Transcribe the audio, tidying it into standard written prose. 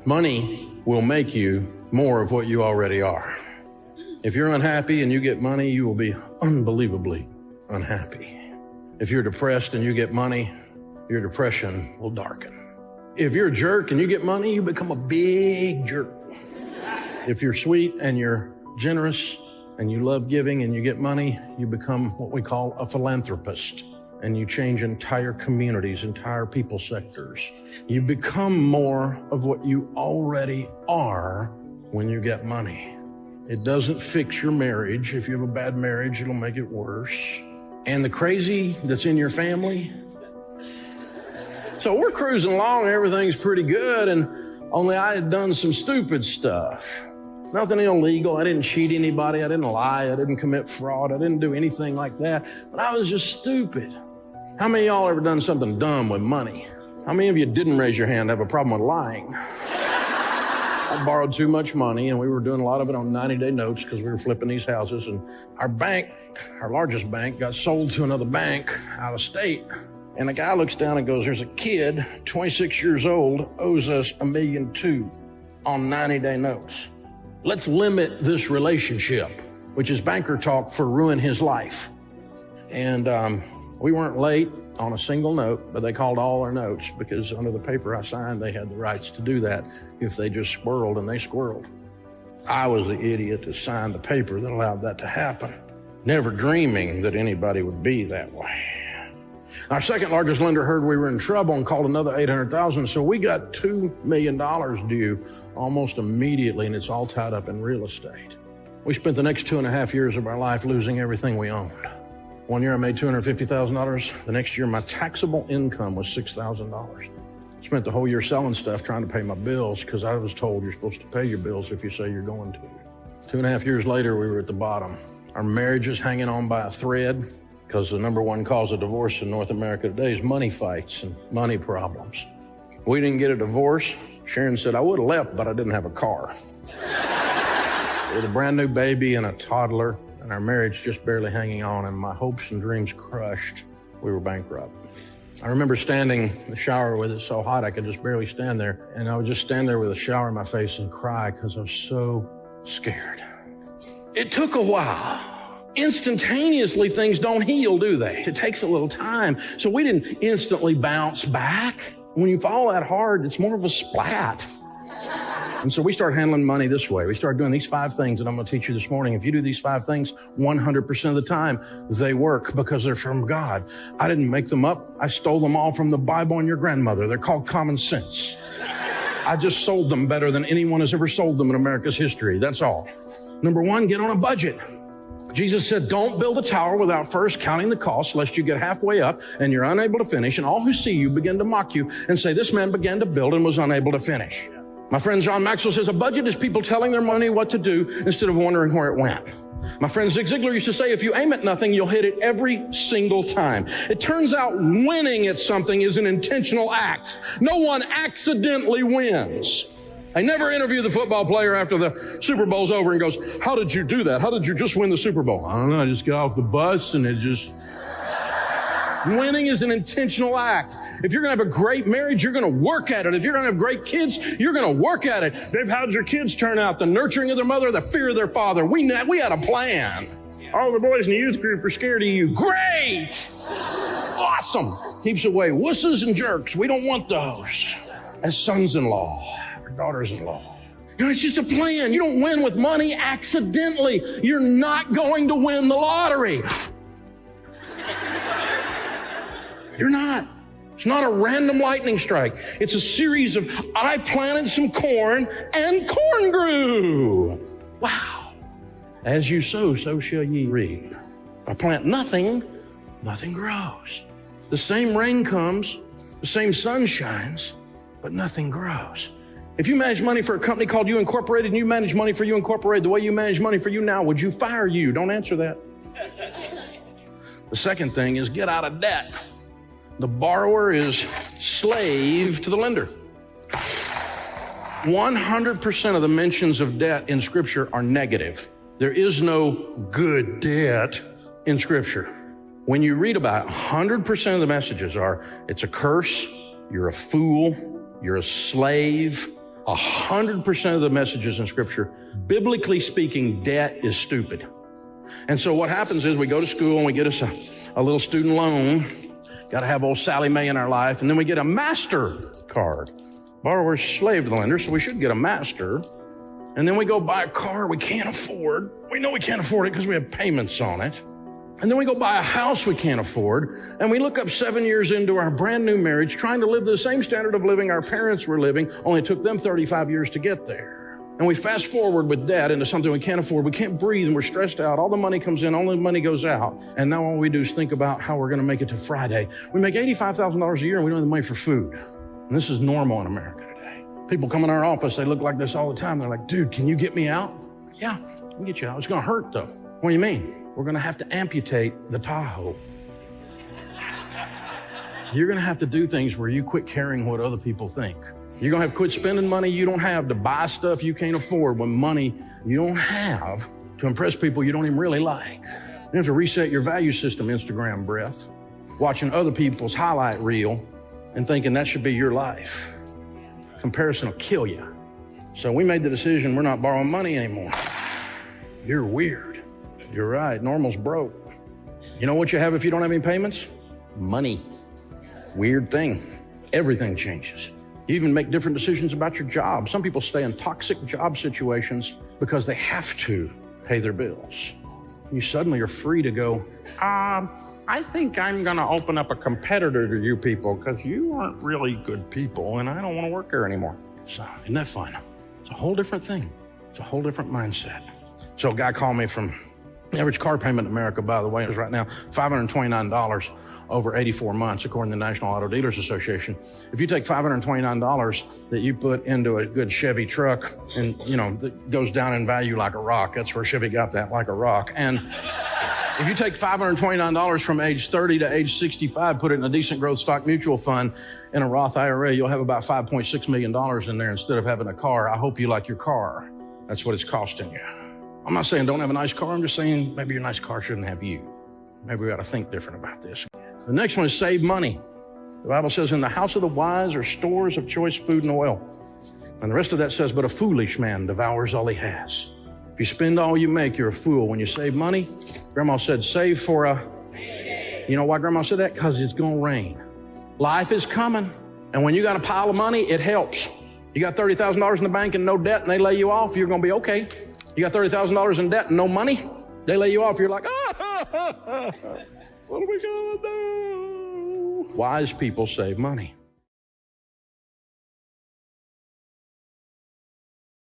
Money will make you more of what you already are. If you're unhappy and you get money, you will be unbelievably unhappy. If you're depressed and you get money, your depression will darken. If you're a jerk and you get money, you become a big jerk. If you're sweet and you're generous and you love giving and you get money, you become what we call a philanthropist, and you change entire communities, entire people sectors. You become more of what you already are when you get money. It doesn't fix your marriage. If you have a bad marriage, it'll make it worse. And the crazy that's in your family. So we're cruising along and everything's pretty good, and only I had done some stupid stuff. Nothing illegal. I didn't cheat anybody. I didn't lie. I didn't commit fraud. I didn't do anything like that. But I was just stupid. How many of y'all ever done something dumb with money? How many of you didn't raise your hand have a problem with lying? I borrowed too much money, and we were doing a lot of it on 90-day notes because we were flipping these houses. And our bank, our largest bank, got sold to another bank out of state. And the guy looks down and goes, there's a kid, 26 years old, owes us $1.2 million on 90-day notes. Let's limit this relationship, which is banker talk for ruin his life. And we weren't late on a single note, but they called all our notes because under the paper I signed, they had the rights to do that if they just squirreled, and they squirreled. I was the idiot that signed the paper that allowed that to happen, never dreaming that anybody would be that way. Our second largest lender heard we were in trouble and called another $800,000, so we got $2 million due almost immediately, and it's all tied up in real estate. We spent the next 2.5 years of our life losing everything we owned. One year I made $250,000. The next year my taxable income was $6,000. Spent the whole year selling stuff trying to pay my bills because I was told you're supposed to pay your bills if you say you're going to. 2.5 years later, we were at the bottom. Our marriage is hanging on by a thread because the number one cause of divorce in North America today is money fights and money problems. We didn't get a divorce. Sharon said, I would have left, but I didn't have a car. With a brand new baby and a toddler, and our marriage just barely hanging on, and my hopes and dreams crushed. We were bankrupt. I remember standing in the shower with it so hot I could just barely stand there, and I would just stand there with a shower in my face and cry because I was so scared. It took a while. Instantaneously, things don't heal, do they? It takes a little time. So we didn't instantly bounce back. When you fall that hard, it's more of a splat. And so we started handling money this way. We started doing these 5 things that I'm going to teach you this morning. If you do these 5 things 100% of the time, they work because they're from God. I didn't make them up. I stole them all from the Bible and your grandmother. They're called common sense. I just sold them better than anyone has ever sold them in America's history. That's all. Number 1, get on a budget. Jesus said, don't build a tower without first counting the cost, lest you get halfway up and you're unable to finish, and all who see you begin to mock you and say, this man began to build and was unable to finish. My friend John Maxwell says a budget is people telling their money what to do instead of wondering where it went. My friend Zig Ziglar used to say, if you aim at nothing, you'll hit it every single time. It turns out winning at something is an intentional act. No one accidentally wins. I never interview the football player after the Super Bowl's over and goes, how did you do that? How did you just win the Super Bowl? I don't know. I just got off the bus and it just... Winning is an intentional act. If you're going to have a great marriage, you're going to work at it. If you're going to have great kids, you're going to work at it. Dave, how'd your kids turn out? The nurturing of their mother, the fear of their father. We had a plan. All the boys in the youth group are scared of you. Great. Awesome. Keeps away wusses and jerks. We don't want those as sons-in-law or daughters-in-law. You know, it's just a plan. You don't win with money accidentally. You're not going to win the lottery. You're not. It's not a random lightning strike. It's a series of, I planted some corn and corn grew. Wow. As you sow, so shall ye reap. If I plant nothing, nothing grows. The same rain comes, the same sun shines, but nothing grows. If you manage money for a company called You Incorporated and you manage money for You Incorporated the way you manage money for you now, would you fire you? Don't answer that. The second thing is get out of debt. The borrower is slave to the lender. 100% of the mentions of debt in Scripture are negative. There is no good debt in Scripture. When you read about it, 100% of the messages are, it's a curse, you're a fool, you're a slave, 100% of the messages in Scripture, biblically speaking, debt is stupid. And so what happens is we go to school and we get us a little student loan. Got to have old Sally Mae in our life. And then we get a MasterCard. Borrower's slave to the lender, so we should get a Master. And then we go buy a car we can't afford. We know we can't afford it because we have payments on it. And then we go buy a house we can't afford. And we look up 7 years into our brand new marriage, trying to live the same standard of living our parents were living, only took them 35 years to get there. And we fast forward with debt into something we can't afford. We can't breathe and we're stressed out. All the money comes in, all the money goes out. And now all we do is think about how we're going to make it to Friday. We make $85,000 a year and we don't have the money for food. And this is normal in America today. People come in our office, they look like this all the time. They're like, dude, can you get me out? Yeah, I can get you out. It's going to hurt though. What do you mean? We're going to have to amputate the Tahoe. You're going to have to do things where you quit caring what other people think. You're going to have to quit spending money you don't have to buy stuff you can't afford when money you don't have to impress people you don't even really like. You have to reset your value system, Instagram breath, watching other people's highlight reel and thinking that should be your life. Comparison will kill you. So we made the decision we're not borrowing money anymore. You're weird. You're right. Normal's broke. You know what you have if you don't have any payments? Money. Weird thing. Everything changes. You even make different decisions about your job. Some people stay in toxic job situations because they have to pay their bills. You suddenly are free to go, I think I'm going to open up a competitor to you people because you aren't really good people and I don't want to work there anymore. So, isn't that fun? It's a whole different thing. It's a whole different mindset. So a guy called me from the average car payment in America, by the way, is right now $529 over 84 months, according to the National Auto Dealers Association. If you take $529 that you put into a good Chevy truck and, that goes down in value like a rock, that's where Chevy got that, like a rock. And if you take $529 from age 30 to age 65, put it in a decent growth stock mutual fund in a Roth IRA, you'll have about $5.6 million in there instead of having a car. I hope you like your car. That's what it's costing you. I'm not saying don't have a nice car. I'm just saying maybe your nice car shouldn't have you. Maybe we got to think different about this. The next one is save money. The Bible says, in the house of the wise are stores of choice food and oil. And the rest of that says, but a foolish man devours all he has. If you spend all you make, you're a fool. When you save money, Grandma said, save for a... You know why Grandma said that? Because it's going to rain. Life is coming. And when you got a pile of money, it helps. You got $30,000 in the bank and no debt, and they lay you off, you're going to be okay. You got $30,000 in debt and no money, they lay you off, you're like, what are we going to do? Wise people save money.